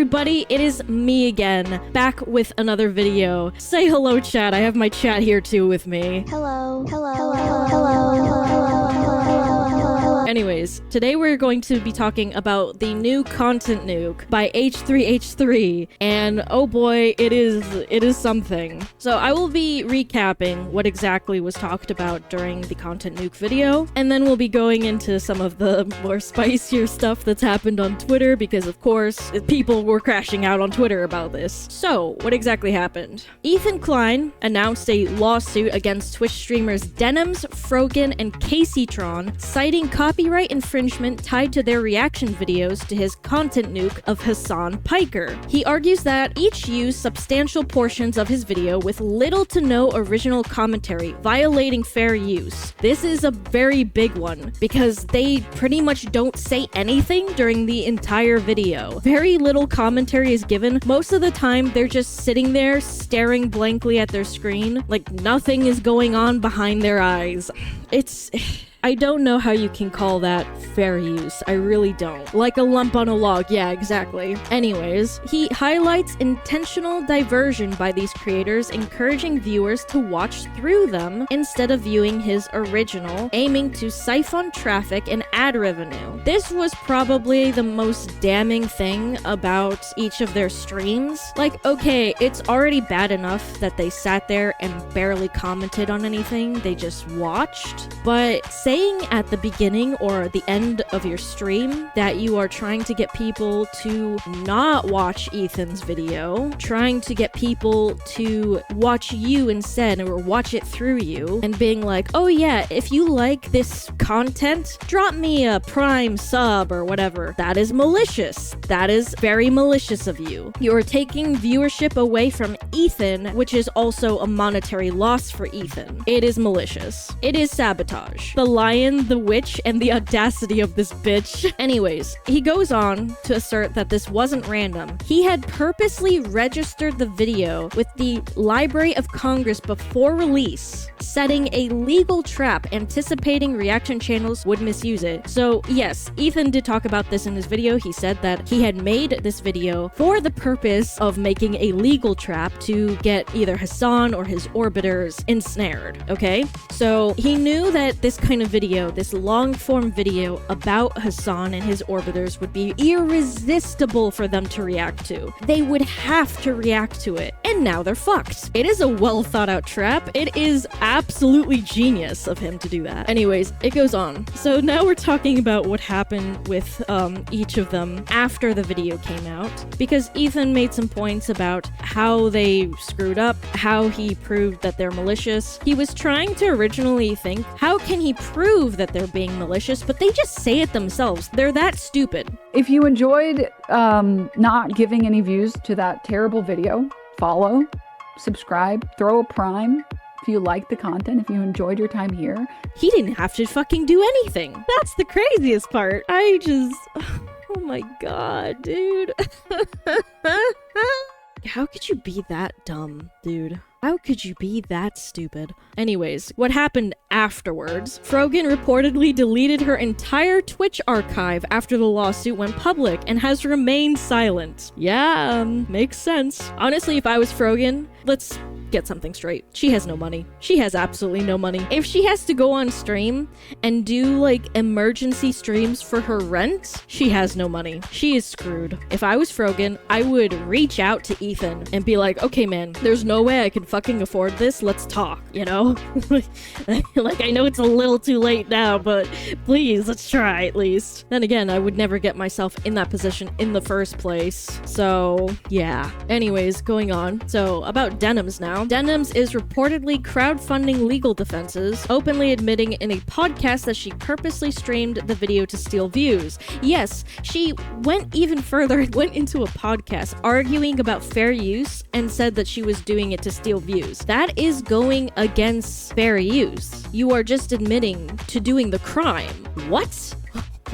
everybody, it is me again, back with another video. Say hello, chat. I have my chat here too with me. Hello. Anyways, today we're going to be talking about the new content nuke by H3H3, and oh boy, it is something. So I will be recapping what exactly was talked about during the content nuke video, and then we'll be going into some of the more spicier stuff that's happened on Twitter, because of course, people were crashing out on Twitter about this. So, what exactly happened? Ethan Klein announced a lawsuit against Twitch streamers Denims, Frogan, and Kaceytron, citing copyright infringement tied to their reaction videos to his content nuke of Hassan Piker. He argues that each used substantial portions of his video with little to no original commentary, violating fair use. This is a very big one, because they pretty much don't say anything during the entire video. Very little commentary is given. Most of the time, they're just sitting there staring blankly at their screen, like nothing is going on behind their eyes. I don't know how you can call that fair use. I really don't. Like a lump on a log. Yeah, exactly. Anyways, he highlights intentional diversion by these creators, encouraging viewers to watch through them instead of viewing his original, aiming to siphon traffic and ad revenue. This was probably the most damning thing about each of their streams. Like, okay, it's already bad enough that they sat there and barely commented on anything. They just watched. But saying at the beginning or the end of your stream that you are trying to get people to not watch Ethan's video, trying to get people to watch you instead or watch it through you, and being like, oh yeah, if you like this content, drop me a Prime sub or whatever. That is malicious. That is very malicious of you. You are taking viewership away from Ethan, which is also a monetary loss for Ethan. It is malicious. It is sabotage. The lion, the witch, and the audacity of this bitch. Anyways, he goes on to assert that this wasn't random. He had purposely registered the video with the Library of Congress before release, setting a legal trap, anticipating reaction channels would misuse it. So yes, Ethan did talk about this in his video. He said that he had made this video for the purpose of making a legal trap to get either Hassan or his orbiters ensnared, okay? So he knew that this kind of video, this long-form video about Hassan and his orbiters would be irresistible for them to react to. They would have to react to it, and now they're fucked. It is a well-thought-out trap. It is absolutely genius of him to do that. Anyways, it goes on. So now we're talking about what happened with each of them after the video came out, because Ethan made some points about how they screwed up, how he proved that they're malicious. He was trying to originally think, how can he prove that they're being malicious, but they just say it themselves. They're that stupid. If you enjoyed not giving any views to that terrible video, follow, subscribe, throw a prime. If you like the content, if you enjoyed your time here. He didn't have to fucking do anything. That's the craziest part. Oh my god, dude. How could you be that dumb, dude? How could you be that stupid? Anyways, what happened afterwards? Frogan reportedly deleted her entire Twitch archive after the lawsuit went public and has remained silent. Yeah, makes sense. Honestly, if I was Frogan, let's get something straight. She has no money. She has absolutely no money. If she has to go on stream and do like emergency streams for her rent, she has no money. She is screwed. If I was Frogan, I would reach out to Ethan and be like, okay man, there's no way I can fucking afford this. Let's talk, you know? Like, I know it's a little too late now, but please, let's try at least. Then again, I would never get myself in that position in the first place. So, yeah. Anyways, going on. So, about Denims now. Denims is reportedly crowdfunding legal defenses, openly admitting in a podcast that she purposely streamed the video to steal views. Yes, she went even further, went into a podcast arguing about fair use and said that she was doing it to steal views. That is going against fair use. You are just admitting to doing the crime. What?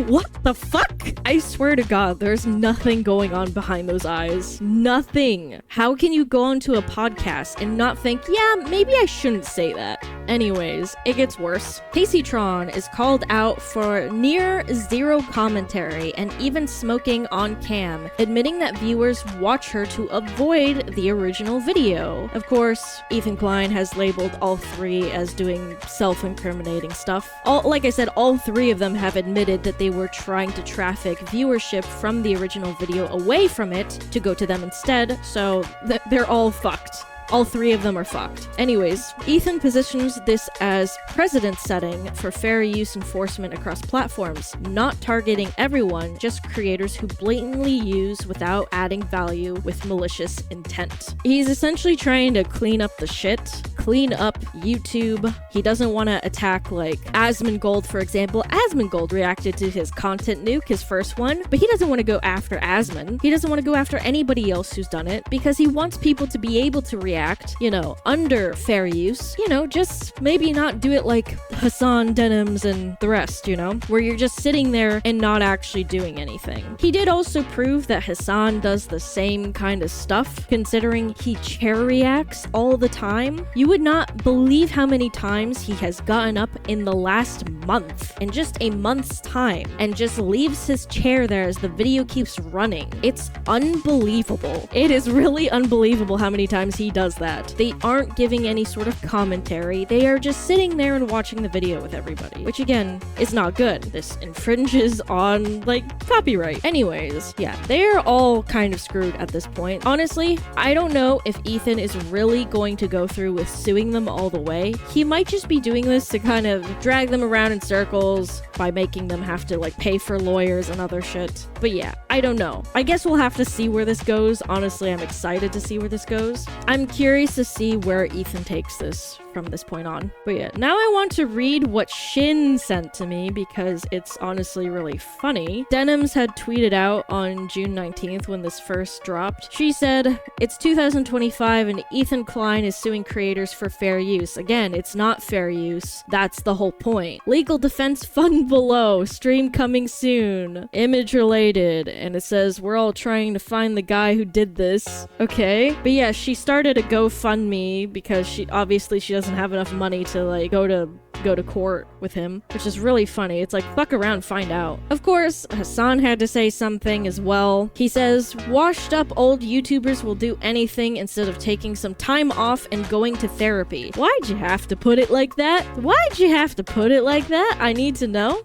What the fuck? I swear to God, there's nothing going on behind those eyes. Nothing. How can you go onto a podcast and not think, yeah, maybe I shouldn't say that? Anyways, it gets worse. Kaceytron is called out for near zero commentary and even smoking on cam, admitting that viewers watch her to avoid the original video. Of course, Ethan Klein has labeled all three as doing self-incriminating stuff. Like I said, all three of them have admitted that they were trying to traffic viewership from the original video away from it to go to them instead, so they're all fucked. All three of them are fucked. Anyways, Ethan positions this as precedent setting for fair use enforcement across platforms, not targeting everyone, just creators who blatantly use without adding value with malicious intent. He's essentially trying to clean up the shit, clean up YouTube. He doesn't want to attack like Asmongold, for example. Asmongold reacted to his content nuke, his first one, but he doesn't want to go after Asmon. He doesn't want to go after anybody else who's done it because he wants people to be able to react, you know, under fair use, you know, just maybe not do it like Hassan Denims and the rest, you know, where you're just sitting there and not actually doing anything. He did also prove that Hassan does the same kind of stuff, considering he chair reacts all the time. You would not believe how many times he has gotten up in the last month, in just a month's time, and just leaves his chair there as the video keeps running. It's unbelievable. It is really unbelievable how many times he does that. They aren't giving any sort of commentary. They are just sitting there and watching the video with everybody, which again is not good. This infringes on like copyright. Anyways, yeah, they're all kind of screwed at this point. Honestly, I don't know if Ethan is really going to go through with suing them all the way. He might just be doing this to kind of drag them around in circles by making them have to like pay for lawyers and other shit. But yeah, I don't know. I guess we'll have to see where this goes. Honestly, I'm excited to see where this goes. I'm curious to see where Ethan takes this from this point on. But yeah, now I want to read what Shin sent to me because it's honestly really funny. Denims had tweeted out on June 19th when this first dropped. She said, "It's 2025 and Ethan Klein is suing creators for fair use. Again, it's not fair use. That's the whole point. Legal defense fund below. Stream coming soon. Image related." And it says, "We're all trying to find the guy who did this." Okay. But yeah, she started a GoFundMe because she doesn't have enough money to like go to court with him, which is really funny. It's like, fuck around, find out. Of course, Hassan had to say something as well. He says, "Washed up old YouTubers will do anything instead of taking some time off and going to therapy." Why'd you have to put it like that? Why'd you have to put it like that? I need to know.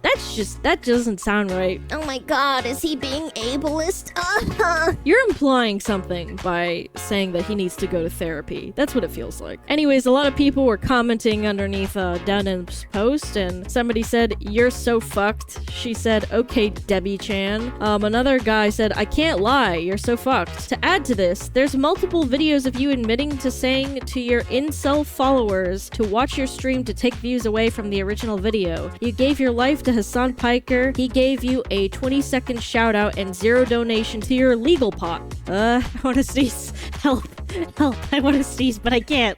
That doesn't sound right. Oh my god, is he being ableist? You're implying something by saying that he needs to go to therapy. That's what it feels like. Anyways, a lot of people were commenting underneath Denim's post, and somebody said, "You're so fucked." She said, "Okay, Debbie Chan." Another guy said, "I can't lie, you're so fucked." To add to this, there's multiple videos of you admitting to saying to your incel followers to watch your stream to take views away from the original video. You gave your life to Hassan Piker. He gave you a 20-second shout out and 0 donation to your legal pot. I wanna sneeze. Help. Help. I wanna sneeze, but I can't.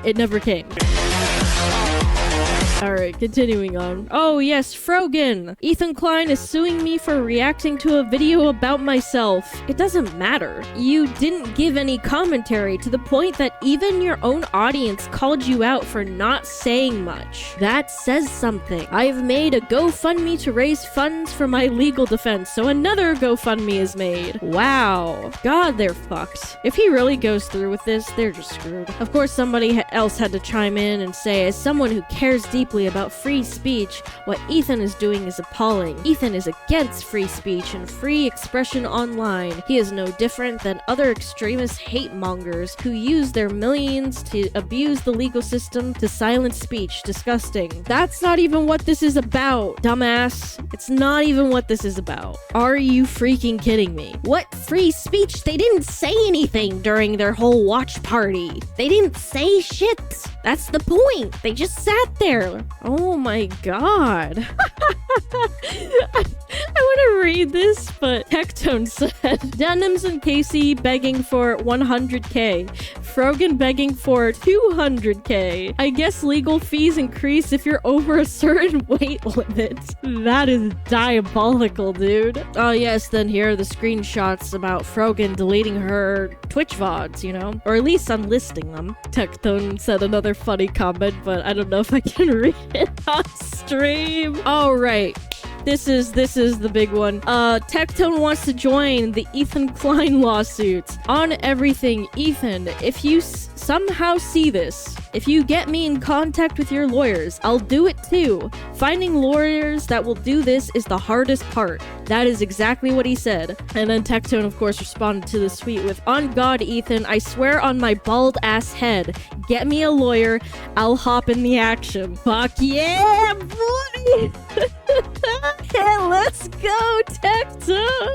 It never came. Alright, continuing on. Oh yes, Frogan! Ethan Klein is suing me for reacting to a video about myself. It doesn't matter. You didn't give any commentary to the point that even your own audience called you out for not saying much. That says something. I've made a GoFundMe to raise funds for my legal defense, so another GoFundMe is made. Wow. God, they're fucked. If he really goes through with this, they're just screwed. Of course, somebody else had to chime in and say, as someone who cares deeply about free speech, what Ethan is doing is appalling. Ethan is against free speech and free expression online. He is no different than other extremist hate mongers who use their millions to abuse the legal system to silence speech. Disgusting. That's not even what this is about, dumbass. It's not even what this is about. Are you freaking kidding me? What free speech? They didn't say anything during their whole watch party. They didn't say shit. That's the point. They just sat there. Oh my god. I want to read this, but Tectone said, Denims and Casey begging for 100k. Frogan begging for 200k. I guess legal fees increase if you're over a certain weight limit. That is diabolical, dude. Oh yes, then here are the screenshots about Frogan deleting her Twitch VODs, you know? Or at least unlisting them. Tectone said another funny comment, but I don't know if I can read it on stream. All right. This is the big one. Tectone wants to join the Ethan Klein lawsuit. On everything, Ethan, if you somehow see this, if you get me in contact with your lawyers, I'll do it too. Finding lawyers that will do this is the hardest part. That is exactly what he said. And then Tectone, of course, responded to the tweet with, on God, Ethan, I swear on my bald ass head, get me a lawyer, I'll hop in the action. Fuck yeah, boy! Hey, let's go, Tectone!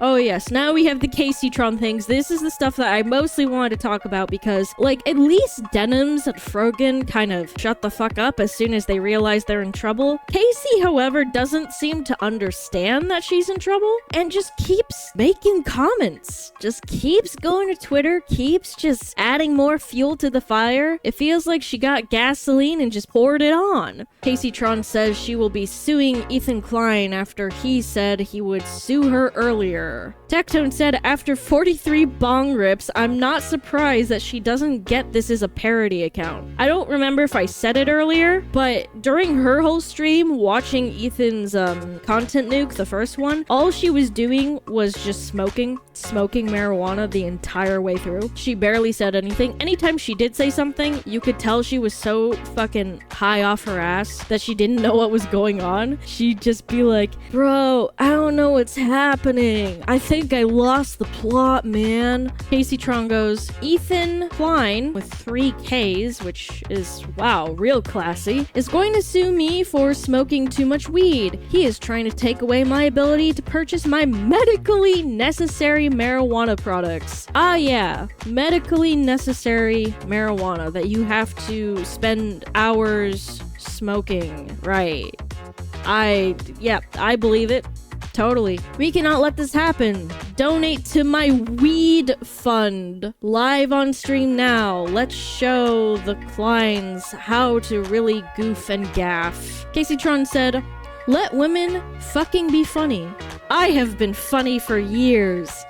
Oh yes, now we have the Kaceytron things. This is the stuff that I mostly wanted to talk about because, like, at least Denims and Frogan kind of shut the fuck up as soon as they realize they're in trouble. Casey, however, doesn't seem to understand that she's in trouble and just keeps making comments. Just keeps going to Twitter, keeps just adding more fuel to the fire. It feels like she got gasoline and just poured it on. Kaceytron says she will be suing Ethan Klein after he said he would sue her earlier. Tectone said, after 43 bong rips, I'm not surprised that she doesn't get this as a parody account. I don't remember if I said it earlier, but during her whole stream, watching Ethan's content nuke, the first one, all she was doing was just smoking marijuana the entire way through. She barely said anything. Anytime she did say something, you could tell she was so fucking high off her ass that she didn't know what was going on. She'd just be like, bro, I don't know what's happening. I think I lost the plot, man. Kaceytron goes, Ethan Klein, with 3 Ks, which is, wow, real classy, is going to sue me for smoking too much weed. He is trying to take away my ability to purchase my medically necessary marijuana products. Ah, yeah, medically necessary marijuana that you have to spend hours smoking. Right. I believe it. Totally. We cannot let this happen. Donate to my weed fund. Live on stream now. Let's show the Kleins how to really goof and gaff. Kaceytron said, let women fucking be funny. I have been funny for years.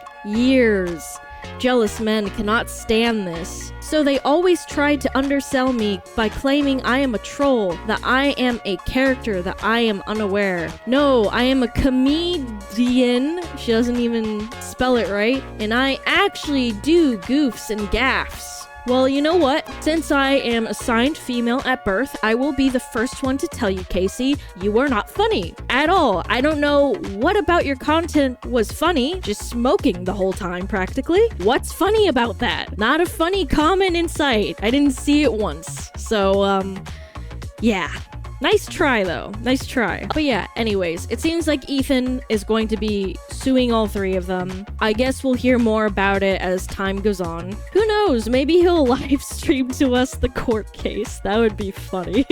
Jealous men cannot stand this. So they always try to undersell me by claiming I am a troll, that I am a character, that I am unaware. No, I am a comedian. She doesn't even spell it right. And I actually do goofs and gaffs. Well, you know what? Since I am assigned female at birth, I will be the first one to tell you, Casey, you are not funny at all. I don't know what about your content was funny, just smoking the whole time practically. What's funny about that? Not a funny comment in sight. I didn't see it once. So, yeah. Nice try, though. Nice try. But yeah, anyways, it seems like Ethan is going to be suing all 3 of them. I guess we'll hear more about it as time goes on. Who knows? Maybe he'll live stream to us the court case. That would be funny.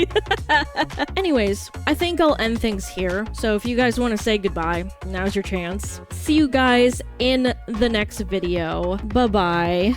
Anyways, I think I'll end things here. So if you guys want to say goodbye, now's your chance. See you guys in the next video. Bye-bye.